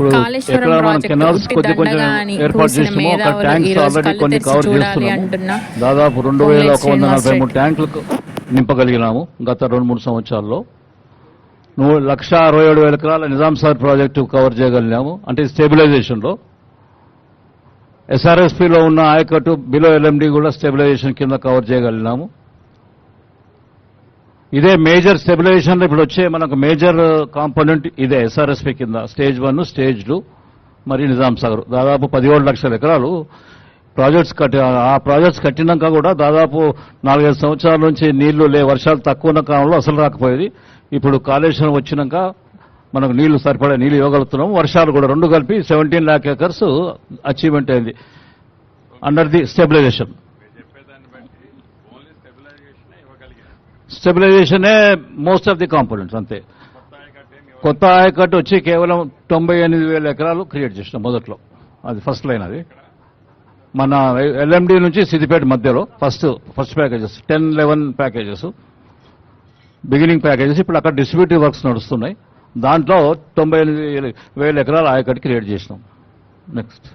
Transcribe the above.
ఇప్పుడు ఎక్కడ మనం కెనాల్స్ కొద్ది కొంచెం ఏర్పాటు చేసామో అక్కడ ట్యాంక్స్ ఆల్రెడీ కొన్ని కవర్ చేస్తున్నాము. దాదాపు 2143 ట్యాంకులకు నింపగలిగినాము గత 2-3 సంవత్సరాల్లో. 1,67,000 ఎకరాల నిజాం సాగర్ ప్రాజెక్టు కవర్ చేయగలిగినాము. అంటే స్టెబిలైజేషన్లో ఎస్ఆర్ఎస్పీలో ఉన్న ఆయకట్టు బిలో ఎల్ఎండి కూడా స్టెబిలైజేషన్ కింద కవర్ చేయగలిగినాము. ఇదే మేజర్ స్టెబిలైజేషన్లో ఇప్పుడు వచ్చే మనకు మేజర్ కాంపోనెంట్ ఇదే ఎస్ఆర్ఎస్పీ కింద స్టేజ్ 1, స్టేజ్ 2 మరి నిజాం సాగర్ దాదాపు 17 లక్షల ఎకరాలు ప్రాజెక్ట్స్ ఆ ప్రాజెక్ట్స్ కట్టినాక కూడా దాదాపు 4-5 సంవత్సరాల నుంచి నీళ్లు వర్షాలు తక్కువ ఉన్న కాలంలో అసలు రాకపోయేది. ఇప్పుడు కాళేశ్వరం వచ్చినాక మనకు నీళ్లు సరిపడే నీళ్లు ఇవ్వగలుగుతున్నాము. వర్షాలు కూడా రెండు కలిపి 17 lakh acres అచీవ్మెంట్ అయింది అండర్ ది స్టెబిలైజేషన్. స్టెబిలైజేషనే మోస్ట్ ఆఫ్ ది కాంపోనెంట్స్ అంతే. కొత్త ఆయకట్టు వచ్చి కేవలం 98,000 ఎకరాలు క్రియేట్ చేసినాం మొదట్లో. అది ఫస్ట్ లైన్. అది మన ఎల్ఎండి నుంచి సిద్దిపేట మధ్యలో first packages 10-11 packages beginning packages. ఇప్పుడు అక్కడ డిస్ట్రిబ్యూటివ్ వర్క్స్ నడుస్తున్నాయి. దాంట్లో 98,000 ఎకరాల ఆయకట్టు క్రియేట్ చేసినాం. నెక్స్ట్